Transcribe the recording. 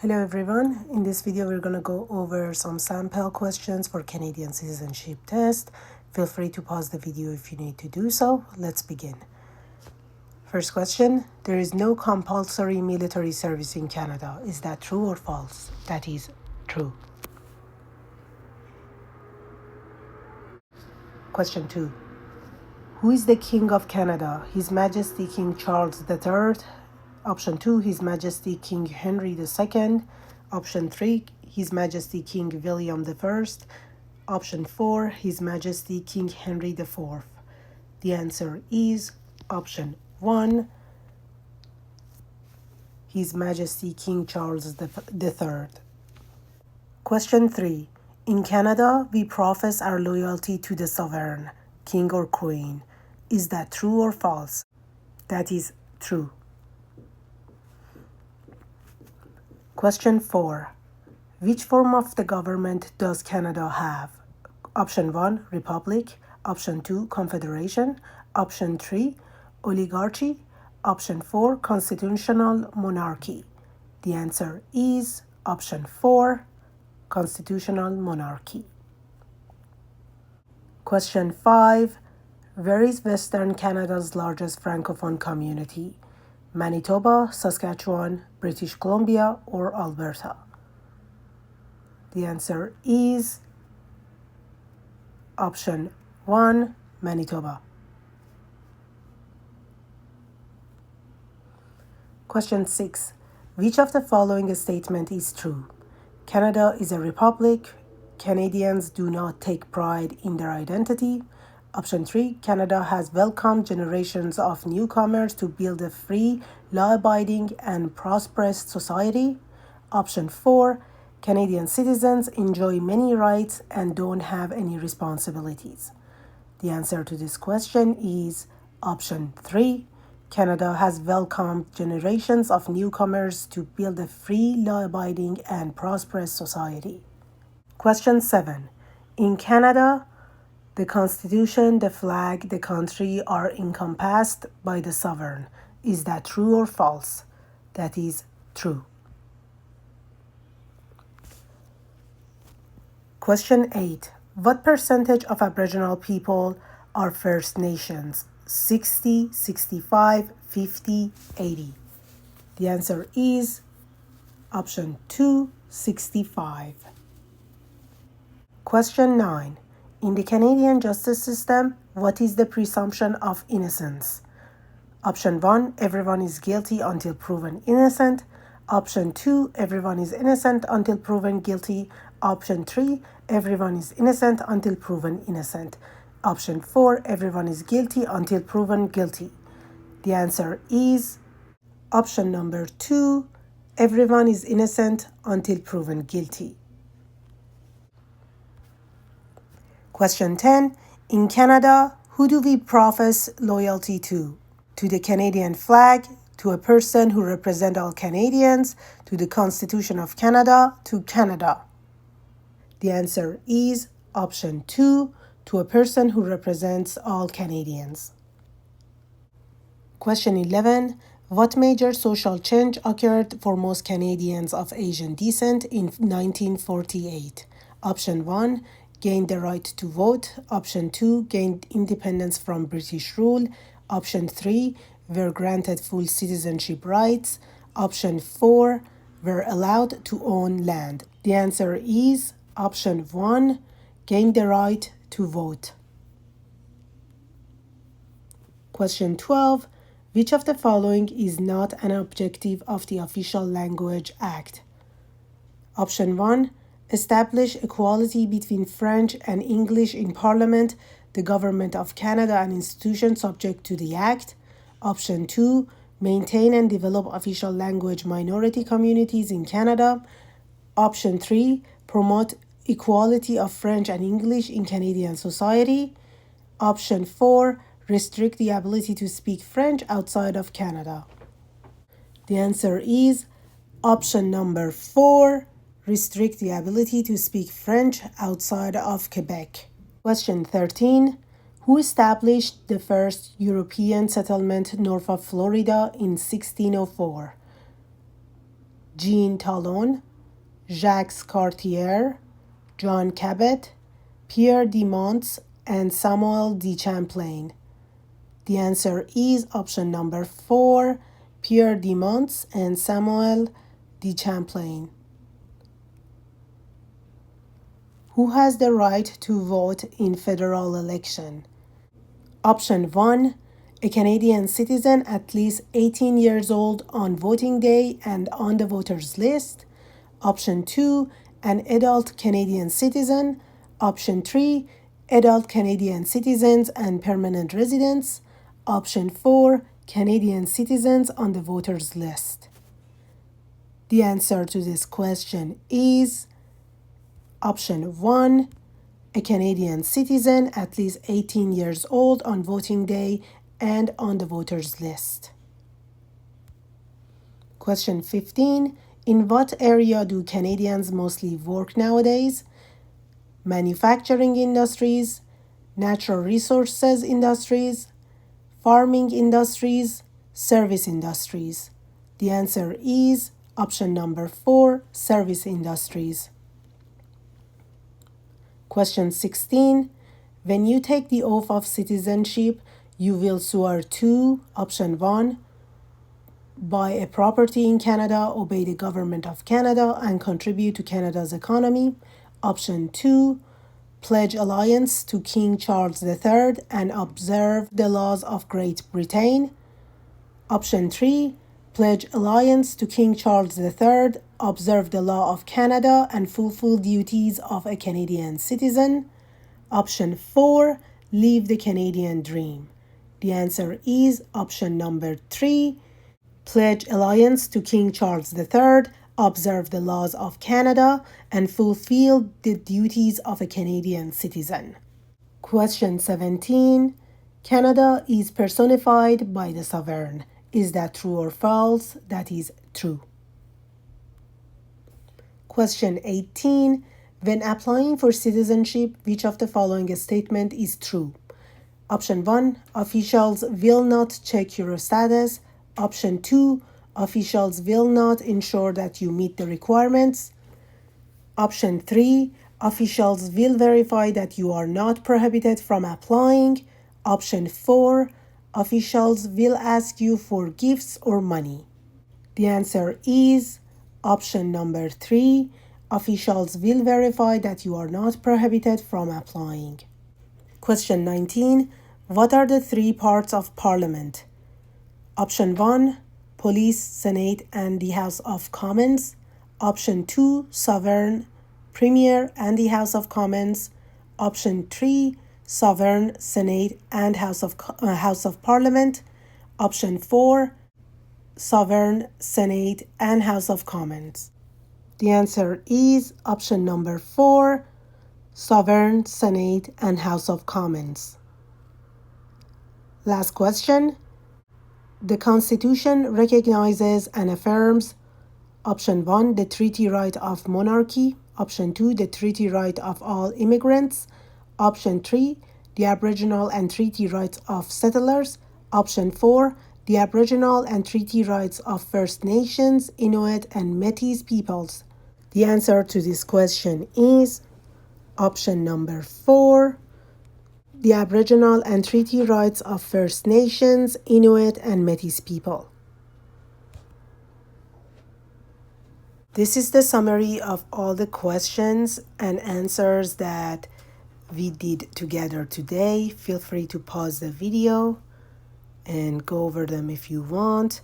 Hello everyone, in this video we're going to go over some sample questions for Canadian Citizenship Test. Feel free to pause the video if you need to do so. Let's begin. First question, there is no compulsory military service in Canada. Is that true or false? That is true. Question 2, who is the King of Canada? His Majesty King Charles III. Option 2, His Majesty King Henry II. Option 3, His Majesty King William I. Option 4, His Majesty King Henry IV. The answer is option 1, His Majesty King Charles III. Question 3. In Canada, we profess our loyalty to the sovereign, king or queen. Is that true or false? That is true. Question 4. Which form of the government does Canada have? Option 1, Republic. Option 2, Confederation. Option 3, Oligarchy. Option 4, Constitutional Monarchy. The answer is option 4, Constitutional Monarchy. Question 5. Where is Western Canada's largest Francophone community? Manitoba, Saskatchewan, British Columbia, or Alberta? The answer is option 1, Manitoba. Question 6. Which of the following statement is true? Canada is a republic. Canadians do not take pride in their identity. Option 3, Canada has welcomed generations of newcomers to build a free, law-abiding, and prosperous society. Option 4, Canadian citizens enjoy many rights and don't have any responsibilities. The answer to this question is option 3, Canada has welcomed generations of newcomers to build a free, law-abiding, and prosperous society. Question 7. In Canada, the Constitution, the flag, the country are encompassed by the sovereign. Is that true or false? That is true. Question 8. What percentage of Aboriginal people are First Nations? 60, 65, 50, 80. The answer is option 2, 65. Question 9. In the Canadian justice system, what is the presumption of innocence? Option 1, everyone is guilty until proven innocent. Option 2, everyone is innocent until proven guilty. Option 3, everyone is innocent until proven innocent. Option 4, everyone is guilty until proven guilty. The answer is option number 2, everyone is innocent until proven guilty. Question 10. In Canada, who do we profess loyalty to? To the Canadian flag, to a person who represents all Canadians, to the Constitution of Canada, to Canada? The answer is option 2, to a person who represents all Canadians. Question 11. What major social change occurred for most Canadians of Asian descent in 1948? Option 1, gained the right to vote. Option 2, gained independence from British rule. Option 3, were granted full citizenship rights. Option 4, were allowed to own land. The answer is option 1, gained the right to vote. Question 12. Which of the following is not an objective of the Official Language Act? Option 1, establish equality between French and English in Parliament, the Government of Canada, and institutions subject to the Act. Option 2, maintain and develop official language minority communities in Canada. Option 3, promote equality of French and English in Canadian society. Option 4, restrict the ability to speak French outside of Canada. The answer is option number 4, restrict the ability to speak French outside of Quebec. Question 13. Who established the first European settlement north of Florida in 1604? Jean Talon, Jacques Cartier, John Cabot, Pierre de Monts, and Samuel de Champlain. The answer is option number 4, Pierre de Monts and Samuel de Champlain. Who has the right to vote in federal election? Option 1, a Canadian citizen at least 18 years old on voting day and on the voters list. Option 2, an adult Canadian citizen. Option 3, adult Canadian citizens and permanent residents. Option 4, Canadian citizens on the voters list. The answer to this question is option 1, a Canadian citizen at least 18 years old on voting day and on the voters list. Question 15. In what area do Canadians mostly work nowadays? Manufacturing industries, natural resources industries, farming industries, service industries. The answer is option number 4, service industries. Question 16. When you take the oath of citizenship, you will swear to option 1, buy a property in Canada, obey the government of Canada, and contribute to Canada's economy. Option 2, pledge allegiance to King Charles III and observe the laws of Great Britain. Option 3, pledge allegiance to King Charles III, observe the law of Canada, and fulfill duties of a Canadian citizen. Option 4, live the Canadian dream. The answer is option number 3, pledge allegiance to King Charles III, observe the laws of Canada, and fulfill the duties of a Canadian citizen. Question 17. Canada is personified by the sovereign. Is that true or false? That is true. Question 18. When applying for citizenship, which of the following statement is true? Option 1, officials will not check your status. Option 2, officials will not ensure that you meet the requirements. Option 3, officials will verify that you are not prohibited from applying. Option 4, officials will ask you for gifts or money. The answer is option number 3, officials will verify that you are not prohibited from applying. Question 19. What are the 3 parts of Parliament? Option 1, Police, Senate, and the House of Commons. Option 2, Sovereign, Premier, and the House of Commons. Option 3, Sovereign, Senate, and House of Parliament. Option 4, Sovereign, Senate, and House of Commons. The answer is option number 4, Sovereign, Senate, and House of Commons. Last question. The Constitution recognizes and affirms option 1, the treaty right of monarchy. Option 2, the treaty right of all immigrants. Option 3, the Aboriginal and treaty rights of settlers. Option 4, the Aboriginal and treaty rights of First Nations, Inuit, and Métis peoples. The answer to this question is option number 4, the Aboriginal and treaty rights of First Nations, Inuit, and Métis people. This is the summary of all the questions and answers that we did together today. Feel free to pause the video and go over them if you want.